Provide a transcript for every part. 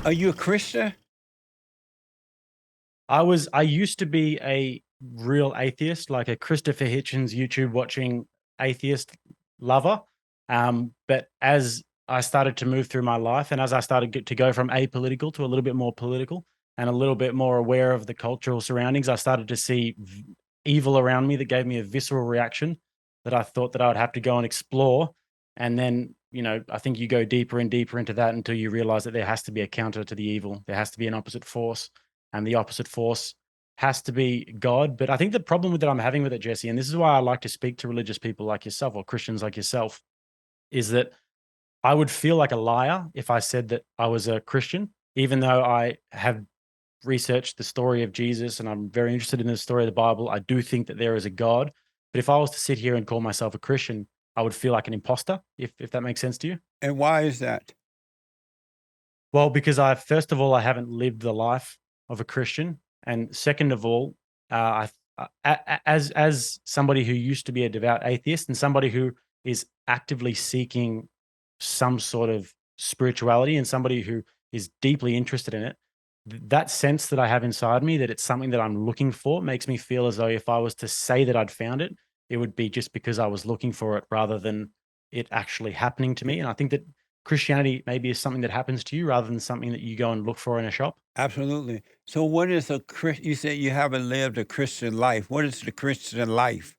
Are you a Christian? I used to be a real atheist, like a Christopher Hitchens YouTube watching atheist lover. But as I started to move through my life and as I started to go from apolitical to a little bit more political and a little bit more aware of the cultural surroundings, I started to see evil around me that gave me a visceral reaction that I thought that I would have to go and explore. And then, I think you go deeper and deeper into that until you realize that there has to be a counter to the evil. There has to be an opposite force, and the opposite force has to be God. But I think the problem that I'm having with it, Jesse, and this is why I like to speak to religious people like yourself or Christians like yourself, is that I would feel like a liar if I said that I was a Christian, even though I have researched the story of Jesus and I'm very interested in the story of the Bible. I do think that there is a God. But if I was to sit here and call myself a Christian, I would feel like an imposter, if that makes sense to you. And why is that? Well, because first of all, I haven't lived the life of a Christian, and second of all, as somebody who used to be a devout atheist and somebody who is actively seeking some sort of spirituality and somebody who is deeply interested in it, that sense that I have inside me that it's something that I'm looking for makes me feel as though if I was to say that I'd found it, it would be just because I was looking for it rather than it actually happening to me. And I think that Christianity maybe is something that happens to you rather than something that you go and look for in a shop. Absolutely. So what is you said you haven't lived a Christian life. What is the Christian life?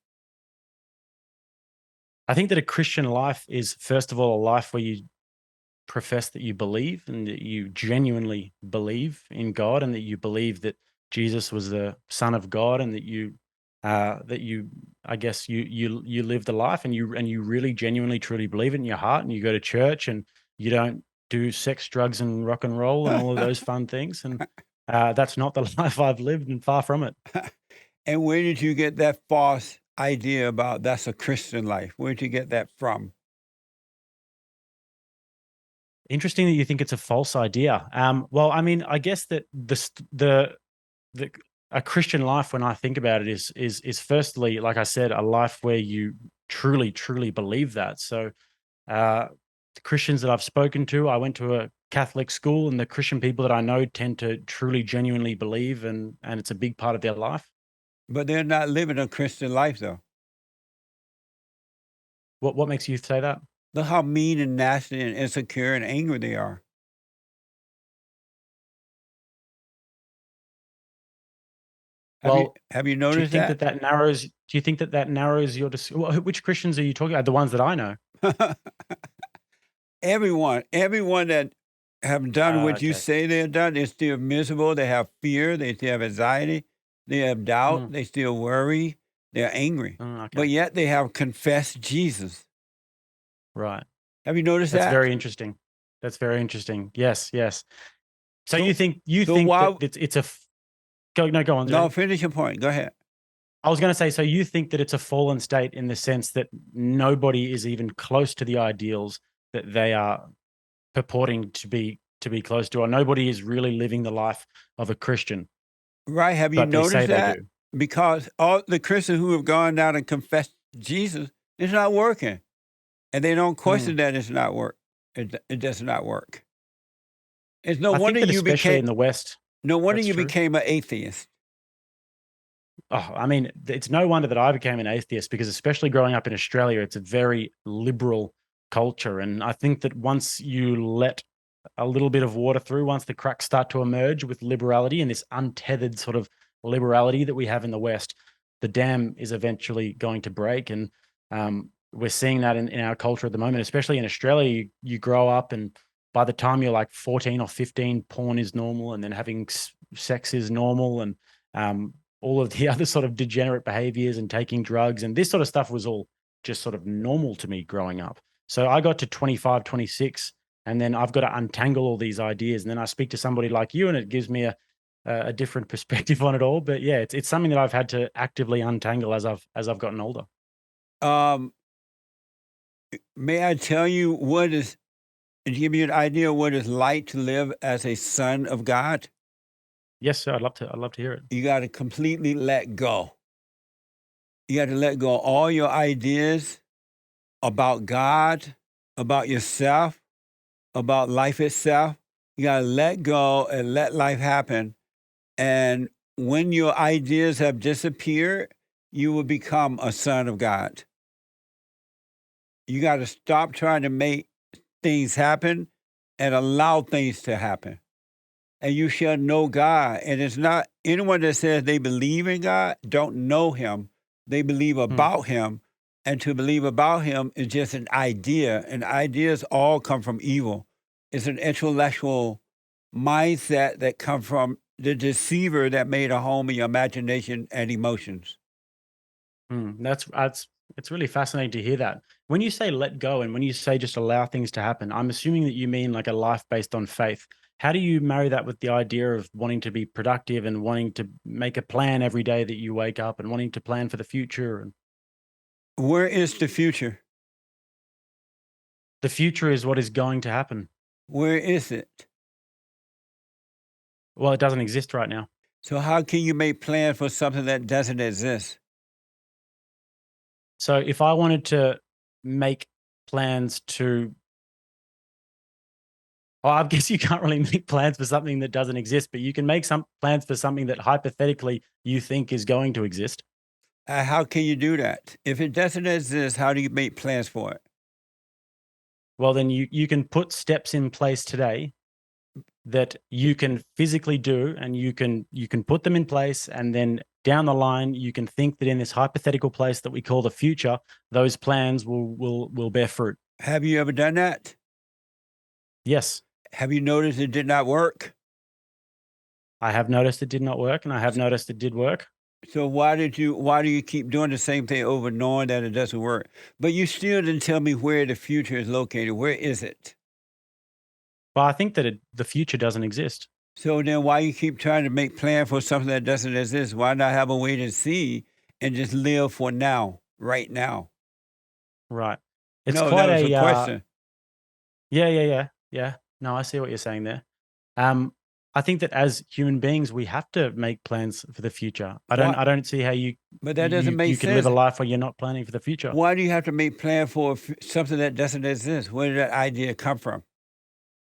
I think that a Christian life is, first of all, a life where you profess that you believe and that you genuinely believe in God and that you believe that Jesus was the Son of God and that you I guess you live the life and you really genuinely truly believe it in your heart and you go to church and you don't do sex, drugs, and rock and roll and all of those fun things. And that's not the life I've lived and far from it. And where did you get that false idea about that's a Christian life? Where did you get that from? Interesting that you think it's a false idea. Well, I mean, I guess that the a Christian life, when I think about it, is firstly, like I said, a life where you truly, truly believe that. So, uh, the Christians that I've spoken to, I went to a Catholic school, and the Christian people that I know tend to truly, genuinely believe, and it's a big part of their life. But they're not living a Christian life though. What makes you say that? Look how mean and nasty and insecure and angry they are. Have you Well, have you do you noticed think that? that that narrows? Do you think that that narrows your? Which Christians are you talking about? The ones that I know. Everyone that have done what you Okay. say they've done, they're still miserable. They have fear. They still have anxiety. They have doubt. Mm, They still worry. They're angry, okay. but yet they have confessed Jesus. Right. Have you noticed That's that? very interesting. That's very interesting. Yes, yes. So So, you so think that why? it's a go no go on, No, Jay. finish your point. Go ahead. I was going to say, so you think that it's a fallen state in the sense that nobody is even close to the ideals that they are purporting to be close to, or nobody is really living the life of a Christian, Right? Have you but they say noticed they that? do. Because all the Christians who have gone down and confessed Jesus, it's not working, and they don't Mm. question that it's not work. It does not work. It's no I wonder think that you especially became in the West, no wonder that's you true. became an atheist. Oh, I mean, it's no wonder that I became an atheist because, especially growing up in Australia, it's a very liberal culture. And I think that once you let a little bit of water through, once the cracks start to emerge with liberality and this untethered sort of liberality that we have in the West, the dam is eventually going to break. And we're seeing that in our culture at the moment, especially in Australia. You grow up, and by the time you're like 14 or 15, porn is normal, and then having sex is normal. And um, all of the other sort of degenerate behaviors and taking drugs and this sort of stuff was all just sort of normal to me growing up. So I got to 25, 26, and then I've got to untangle all these ideas. And then I speak to somebody like you, and it gives me a different perspective on it all. But yeah, it's something that I've had to actively untangle as I've gotten older. Um, may I tell you what is to give you an idea of what it's like to live as a son of God? Yes, sir. I'd love to hear it. You got to completely let go. You got to let go of all your ideas about God, about yourself, about life itself. You got to let go and let life happen. And when your ideas have disappeared, you will become a son of God. You got to stop trying to make things happen and allow things to happen. And you shall know God. And it's not anyone that says they believe in God, don't know him. They believe Hmm. about him. And to believe about him is just an idea. And ideas all come from evil. It's an intellectual mindset that come from the deceiver that made a home in your imagination and emotions. That's it's really fascinating to hear that. When you say let go and when you say just allow things to happen, I'm assuming that you mean like a life based on faith. How do you marry that with the idea of wanting to be productive and wanting to make a plan every day that you wake up and wanting to plan for the future? And Where is the future? the future is what is going to happen. Where is it? Well, it doesn't exist right now. So how can you make plans for something that doesn't exist? So if I wanted to make plans to, well, I guess you can't really make plans for something that doesn't exist, but you can make some plans for something that hypothetically you think is going to exist. How can you do that? If it doesn't exist, how do you make plans for it? Well, then you can put steps in place today that you can physically do, and you can put them in place, and then down the line you can think that in this hypothetical place that we call the future, those plans will bear fruit. Have you ever done that? Yes, Have you noticed it did not work? I have noticed it did not work, and I have noticed it did work. So why do you keep doing the same thing over knowing that it doesn't work? But you still didn't tell me where the future is located. Where is it? But I think that the future doesn't exist. So then why you keep trying to make plan for something that doesn't exist? Why not have a way to see and just live for now, right now? Right. It's No, that quite was a a question. yeah. No, I see what you're saying there. Um, I think that as human beings, we have to make plans for the future. I don't Why? I don't see how But that doesn't make you could live a sense. life where you're not planning for the future. Why do you have to make plan for something that doesn't exist? Where did that idea come from?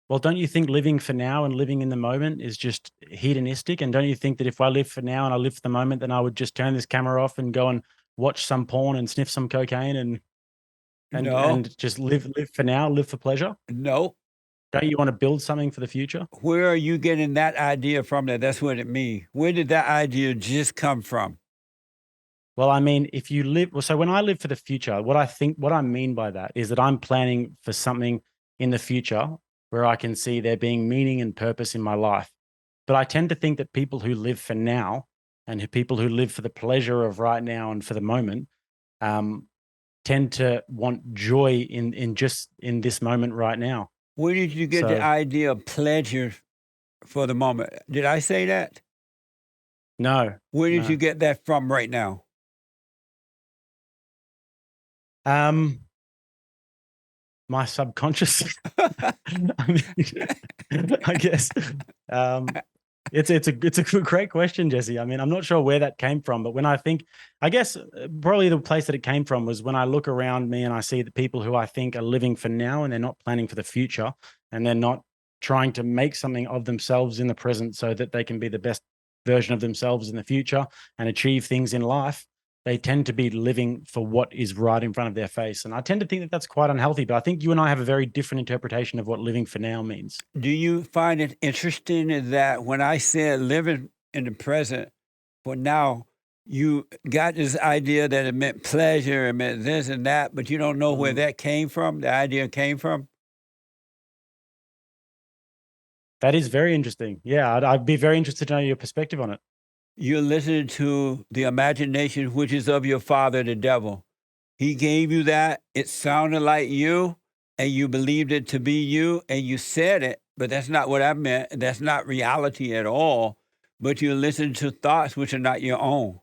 Well, don't you think living for now and living in the moment is just hedonistic? And don't you think that if I live for now and I live for the moment, then I would just turn this camera off and go and watch some porn and sniff some cocaine and No, just live for now, live for pleasure? no. Don't you want to build something for the future? Where are you getting that idea from? That's what it means. Where did that idea just come from? Well, I mean, if you live, well, so when I live for the future, what I mean by that is that I'm planning for something in the future where I can see there being meaning and purpose in my life. But I tend to think that people who live for now and people who live for the pleasure of right now and for the moment um, tend to want joy in just in this moment right now. Where did you get the So idea of pleasure for the moment? Did I say that? no, Where did you no. get that from right now? Um, my subconscious. I mean, I guess. Um, it's a great question, Jesse. I mean, I'm not sure where that came from, but when I think, I guess probably the place that it came from was when I look around me and I see the people who I think are living for now and they're not planning for the future and they're not trying to make something of themselves in the present so that they can be the best version of themselves in the future and achieve things in life. They tend to be living for what is right in front of their face. And I tend to think that that's quite unhealthy, but I think you and I have a very different interpretation of what living for now means. Do you find it interesting that when I said living in the present for now, you got this idea that it meant pleasure, it meant this and that, but you don't know where Mm. that came from, the idea came from? That is very interesting. Yeah, I'd be very interested to know your perspective on it. You're listening to the imagination, which is of your father, the devil. He gave you that. It sounded like you, and you believed it to be you, and you said it, but that's not what I meant. That's not reality at all. But you listen to thoughts which are not your own.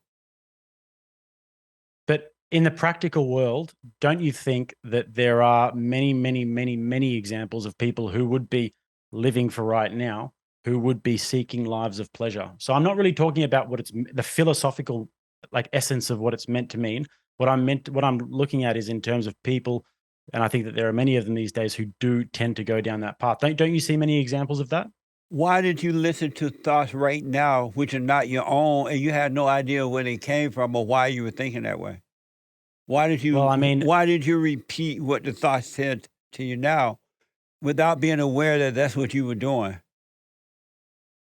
But in the practical world, don't you think that there are many, many, many, many examples of people who would be living for right now, who would be seeking lives of pleasure? So I'm not really talking about what the philosophical like essence of what it's meant to mean. What I'm looking at is in terms of people And I think that there are many of them these days who do tend to go down that path. Don't you see many examples of that? Why did you listen to thoughts right now, which are not your own, and you had no idea where they came from or why you were thinking that way? Well, I mean, Why did you repeat what the thoughts said to you now without being aware that that's what you were doing?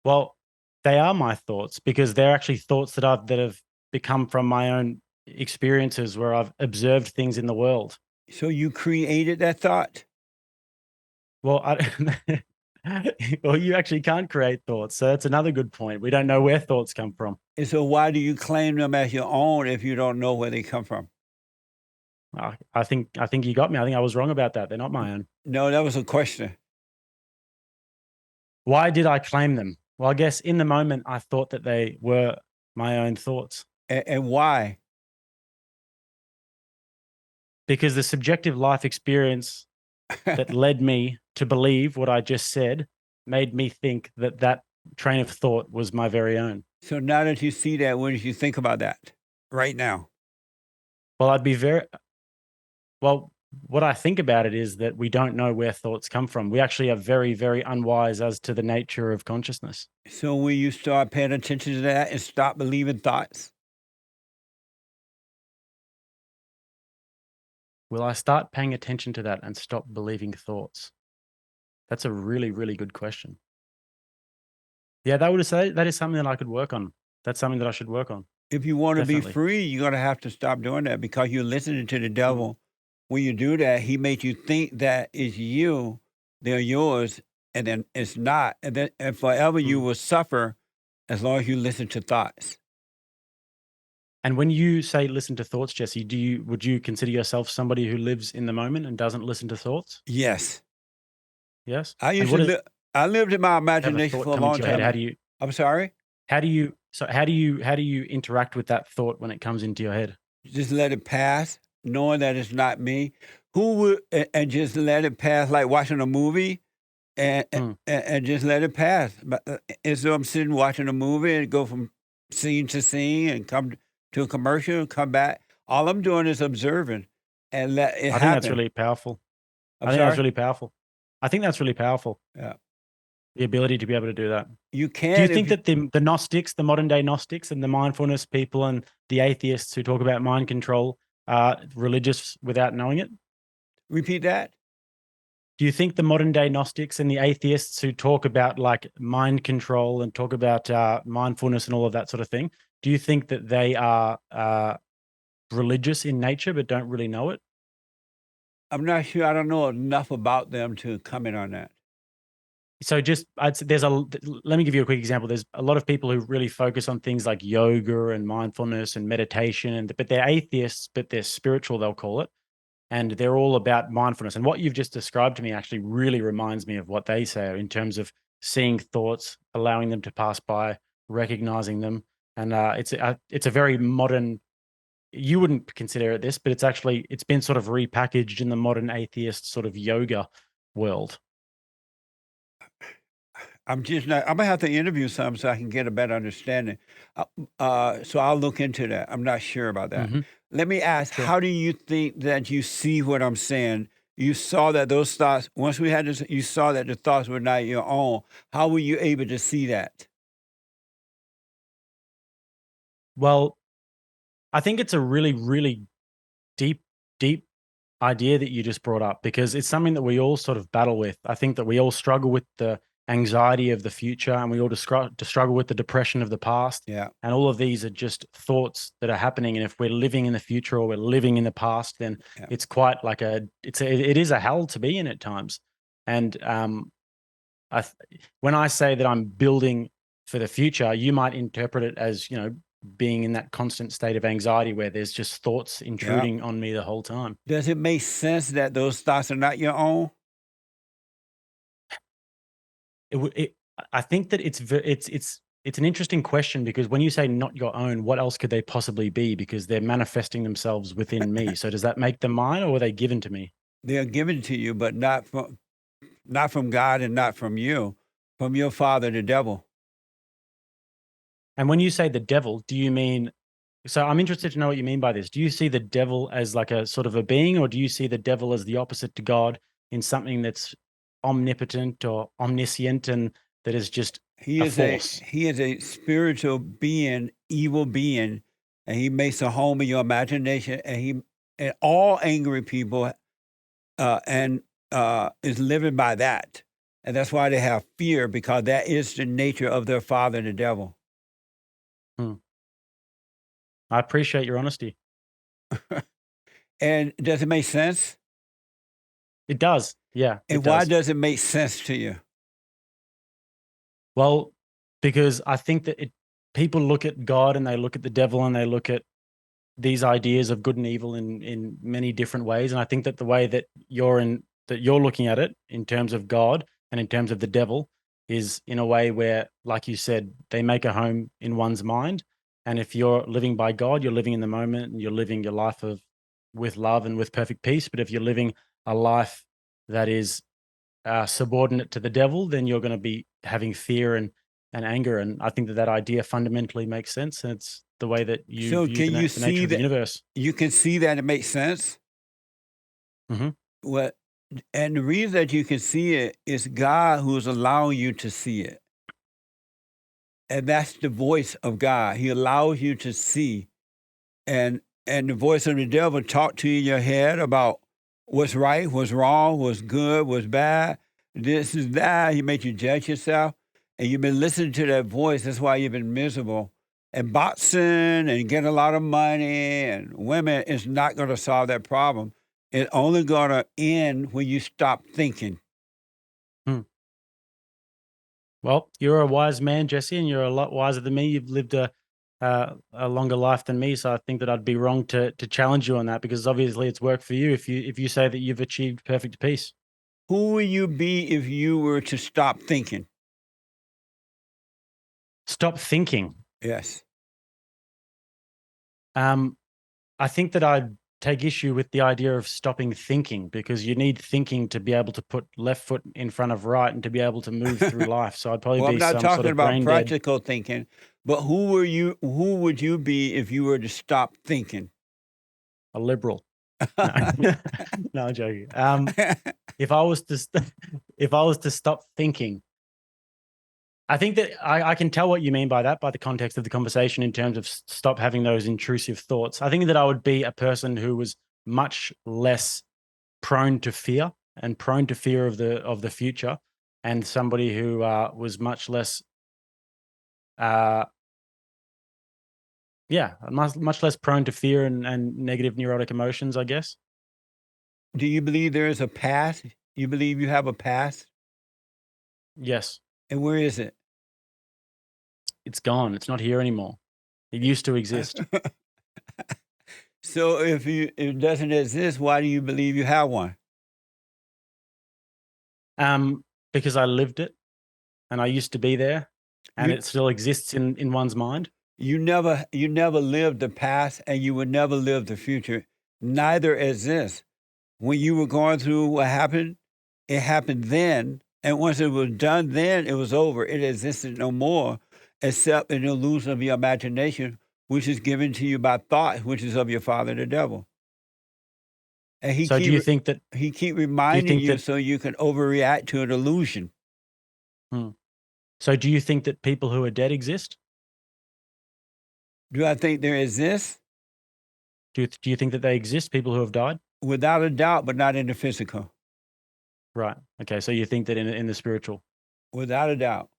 well, they are my thoughts because they're actually thoughts that have become from my own experiences where I've observed things in the world. So you created that thought? Well, well, you actually can't create thoughts, so that's another good point. We don't know where thoughts come from. And so why do you claim them as your own if you don't know where they come from? I think you got me. I think I was wrong about that. They're not my own. No, that was a question. Why did I claim them? Well, I guess in the moment I thought that they were my own thoughts And why? because the subjective life experience that led me to believe what I just said made me think that that train of thought was my very own. So now that you see that, what did you think about that right now? Well, well, what I think about it is that we don't know where thoughts come from. We actually are very, very unwise as to the nature of consciousness. So when you start paying attention to that and stop believing thoughts, Will I start paying attention to that and stop believing thoughts? That's a really, really good question. Yeah, that is something that I could work on. That's something that I should work on. if you want to be Definitely. free, you're going to have to stop doing that because you're listening to the Mm, devil. When you do that, he makes you think that it's you, they're yours, and then it's not. And forever you mm. will suffer as long as you listen to thoughts. And when you say listen to thoughts, Jesse, would you consider yourself somebody who lives in the moment and doesn't listen to thoughts? Yes. Yes. I And used what to is live, I lived in my have a imagination thought for a come long into your head? time. I'm sorry? How do you interact with that thought when it comes into your head? Just let it pass, knowing that it's not me. Who would, and just let it pass like watching a movie and Mm. and just let it pass. But and so I'm sitting watching a movie and go from scene to scene and come to a commercial and come back. All I'm doing is observing and let it I think that's happen. really powerful. I'm I think that's sorry? really powerful. I think that's really powerful, Yeah. the ability to be able to do that. You Do you can if think you that the Gnostics, the modern day Gnostics and the mindfulness people and the atheists who talk about mind control are religious without knowing it? repeat that. Do you think the modern day Gnostics and the atheists who talk about like mind control and talk about mindfulness and all of that sort of thing, do you think that they are religious in nature but don't really know it? I'm not sure. I don't know enough about them to comment on that. So just I'd say let me give you a quick example. There's a lot of people who really focus on things like yoga and mindfulness and meditation, but they're atheists, but they're spiritual, they'll call it. And they're all about mindfulness. And what you've just described to me actually really reminds me of what they say in terms of seeing thoughts, allowing them to pass by, recognizing them. And it's a very modern. You wouldn't consider it this, but it's been sort of repackaged in the modern atheist sort of yoga world. I'm just not. I'm gonna have to interview some so I can get a better understanding. So I'll look into that. I'm not sure about that. Hmm. Let me ask: Sure. how do you think that you see what I'm saying? You saw that those thoughts. Once we had this, you saw that the thoughts were not your own. How were you able to see that? Well, I think it's a really, really deep, deep idea that you just brought up because it's something that we all sort of battle with. I think that we all struggle with the anxiety of the future and we all struggle with the depression of the past. Yeah, And all of these are just thoughts that are happening. And if we're living in the future or we're living in the past, then yeah. it's quite like it is a hell to be in at times. And when I say that I'm building for the future, you might interpret it as, being in that constant state of anxiety where there's just thoughts Yeah. intruding on me the whole time. Does it make sense that those thoughts are not your own? It would it I think that it's an interesting question because when you say not your own, what else could they possibly be? Because they're manifesting themselves within me. So does that make them mine or were they given to me? They're given to you, but not from God and not from you, from your father, the devil. And when you say the devil, do you mean So I'm interested to know what you mean by this. Do you see the devil as like a sort of a being, or do you see the devil as the opposite to God in something that's omnipotent or omniscient and that is just a force? He is a spiritual being, evil being, and he makes a home in your imagination. And all angry people and is living by that, and that's why they have fear, because that is the nature of their father, the devil. Hmm. I appreciate your honesty. And does it make sense? It does. Yeah, it And why does. does it make sense to you? Well, because I think that people look at God and they look at the devil and they look at these ideas of good and evil in many different ways. And I think that the way that you're looking at it in terms of God and in terms of the devil is in a way where, like you said, they make a home in one's mind. And if you're living by God, you're living in the moment and you're living your life with love and with perfect peace. But if you're living a life that is subordinate to the devil, then you're going to be having fear and anger. And I think that that idea fundamentally makes sense. And it's the way that you So view can you the nature see of the that? universe. You can see that it makes sense. Hmm. What? And the reason that you can see it is God who's allowing you to see it. And that's the voice of God. He allows you to see. And the voice of the devil talk to you in your head about what's right, what's wrong, what's good, what's bad. This is that. He makes you judge yourself. And you've been listening to that voice. That's why you've been miserable. And boxing and getting a lot of money and women is not going to solve that problem. It's only going to end when you stop thinking. Hmm. Well, you're a wise man, Jesse, and you're a lot wiser than me. You've lived a longer life than me, so I think that I'd be wrong to challenge you on that because obviously it's worked for you. If you say that you've achieved perfect peace, Who would you be if you were to stop thinking? stop thinking. Yes. Um, I think that I'd take issue with the idea of stopping thinking because you need thinking to be able to put left foot in front of right and to be able to move through life. So I'd probably Well, I'm be not some sort talking of about brain dead. practical thinking, but who would you be if you were to stop thinking? A liberal. No, no, I'm joking. If I was to, if I was to stop thinking, I think that I can tell what you mean by that, by the context of the conversation in terms of stop having those intrusive thoughts. I think that I would be a person who was much less prone to fear and prone to fear of the future, and somebody who was much less, uh, yeah, much less prone to fear and negative neurotic emotions, I guess. Do you believe there is a past? You believe you have a past? Yes, And where is it? it's gone. It's not here anymore. It used to exist. So if it doesn't exist, why do you believe you have one? Because I lived it and I used to be there, and You it still exists in one's mind. you never lived the past and you will never live the future. Neither exists. When you were going through what happened, it happened then. And once it was done then, it was over. It existed no more except an illusion of your imagination, which is given to you by thought, which is of your father, the devil. And So he keep do you reminding think you that so you can overreact to an illusion. hmm. So do you think that people who are dead exist? Do I think there exists? Do you think that they exist, people who have died? Without a doubt, but not in the physical. Right. Okay. So you think that in the spiritual. Without a doubt.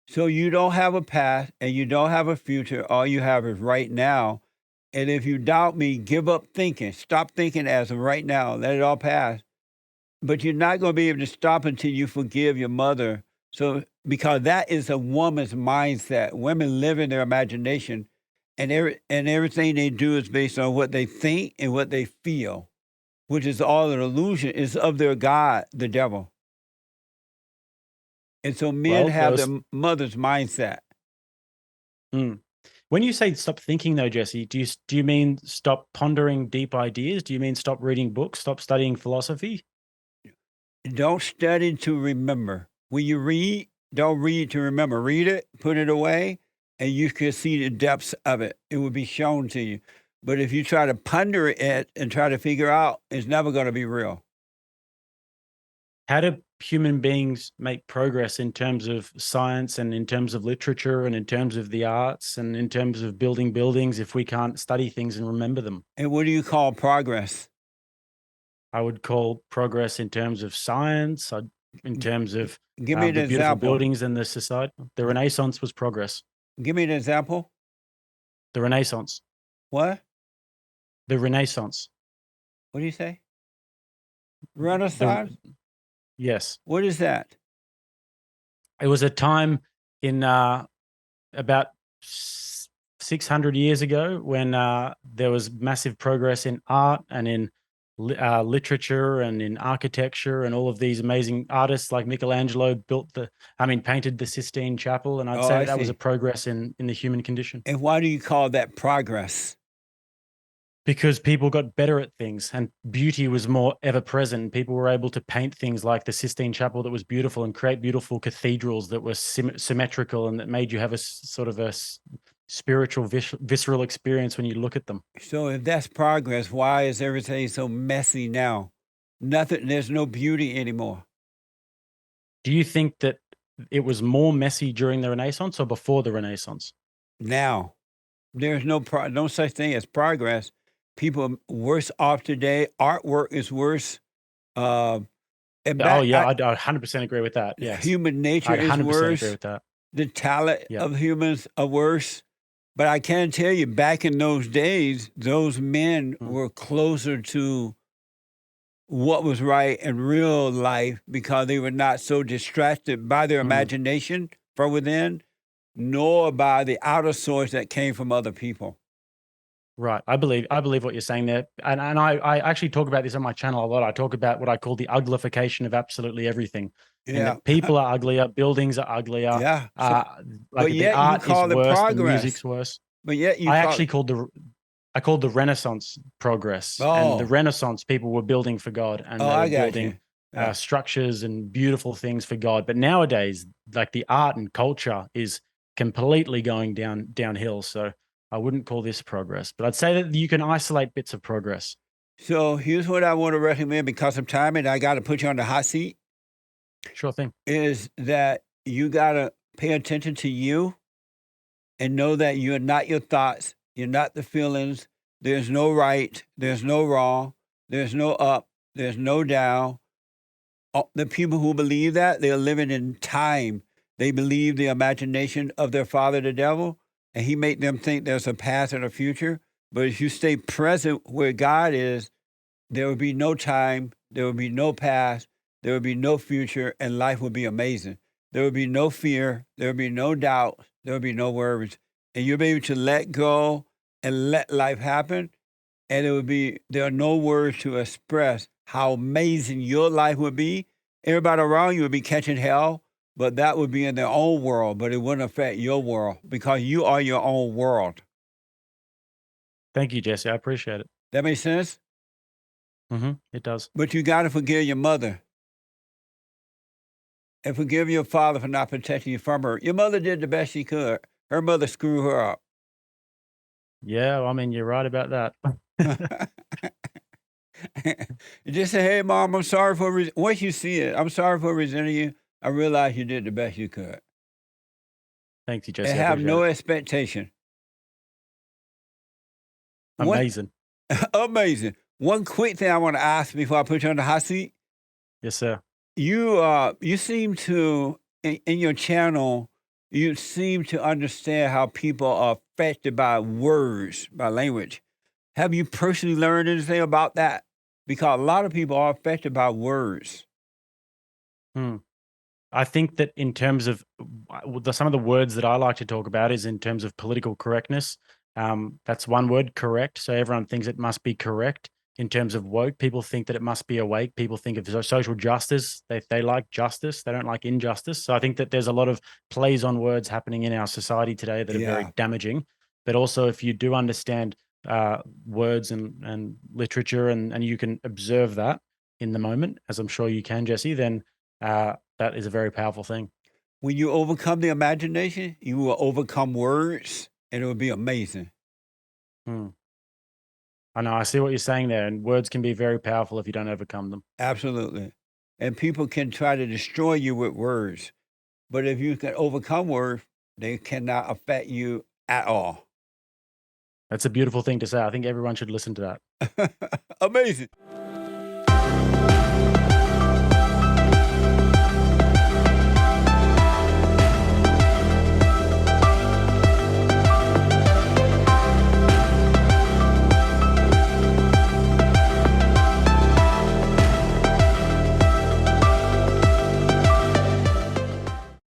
So you don't have a past and you don't have a future. All you have is right now. And if you doubt me, give up thinking. Stop thinking as of right now. Let it all pass. But you're not going to be able to stop until you forgive your mother. So, because that is a woman's mindset. Women live in their imagination, and everything they do is based on what they think and what they feel, which is all an illusion. Is of their God, the devil. And so men Well, there have their was. mother's mindset. Hmm. When you say stop thinking, though, Jesse, do you mean stop pondering deep ideas? Do you mean stop reading books? Stop studying philosophy? Don't study to remember. When you read, don't read to remember. Read it, put it away, and you could see the depths of it. It would be shown to you. But if you try to ponder it and try to figure out, it's never going to be real. How do human beings make progress in terms of science and in terms of literature and in terms of the arts and in terms of building buildings if we can't study things and remember them? And what do you call progress? I would call progress in terms of science, in terms of Give me an the beautiful example. buildings and the society. The Renaissance was progress. Give me an example. The Renaissance. What? The Renaissance. What do you say? The, Renaissance? yes. What is that? It was a time in about 600 years ago when there was massive progress in art and in literature and in architecture, and all of these amazing artists like Michelangelo painted the Sistine Chapel, and I'd Oh, say I that was a see. progress in the human condition. And why do you call that progress? Because people got better at things and beauty was more ever present. People were able to paint things like the Sistine Chapel that was beautiful and create beautiful cathedrals that were symmetrical and that made you have a sort of a spiritual, visceral experience when you look at them. So if that's progress, why is everything so messy now? Nothing, there's no beauty anymore. Do you think that it was more messy during the Renaissance or before the Renaissance? Now, there's no such thing as progress. People are worse off today. Artwork is worse. And Oh yeah, I 100% agree with that. Yes, human nature I is 100% agree worse. with that. The talent Yeah. of humans are worse. But I can tell you, back in those days, those men were closer to what was right in real life because they were not so distracted by their imagination from within, nor by the outer source that came from other people. Right. I believe what you're saying there. And I actually talk about this on my channel a lot. I talk about what I call the uglification of absolutely everything. And Yeah. that people are uglier, buildings are uglier. Yeah. Like but the yet you art is call it worse, the progress. music's worse. But yet you I call actually called the Renaissance progress. And the Oh. Renaissance people were building for God and Oh, they I were got building you. Yeah. structures and beautiful things for God. But nowadays, like the art and culture is completely going downhill. So I wouldn't call this progress, but I'd say that you can isolate bits of progress. So here's what I want to recommend because of time, and I got to put you on the hot seat, Sure thing. is that you got to pay attention to you and know that you're not your thoughts, you're not the feelings. There's no right, there's no wrong, there's no up, there's no down. The people who believe that, they're living in time. They believe the imagination of their father, the devil, and he made them think there's a past and a future. But if you stay present where God is, there will be no time, there will be no past, there will be no future, and life will be amazing. There will be no fear, there will be no doubt, there will be no worries. And you'll be able to let go and let life happen. And there are no words to express how amazing your life would be. Everybody around you would be catching hell, but that would be in their own world, but it wouldn't affect your world because you are your own world. Thank you, Jesse. I appreciate it. That makes sense? It does. But you got to forgive your mother and forgive your father for not protecting you from her. Your mother did the best she could. Her mother screwed her up. Yeah, I mean, you're right about that. Just say, hey, Mom, I'm sorry for, once you see it, I'm sorry for resenting you. I realize you did the best you could. Thank you, Jesse. And I have appreciate no it. expectation. Amazing. Amazing. One quick thing I want to ask before I put you on the hot seat. Yes, sir. You seem to, in your channel, you seem to understand how people are affected by words, by language. Have you personally learned anything about that? Because a lot of people are affected by words. I think that in terms of some of the words that I like to talk about is in terms of political correctness. That's one word, correct. So everyone thinks it must be correct. In terms of woke, people think that it must be awake. People think of social justice. They like justice. They don't like injustice. So I think that there's a lot of plays on words happening in our society today that are very Yeah. damaging. But also, if you do understand words and literature and you can observe that in the moment, as I'm sure you can, Jesse, then that is a very powerful thing. When you overcome the imagination, you will overcome words, and it will be amazing. Hmm. I know. I see what you're saying there, and words can be very powerful if you don't overcome them. Absolutely. And people can try to destroy you with words, but if you can overcome words, they cannot affect you at all. That's a beautiful thing to say. I think everyone should listen to that. Amazing.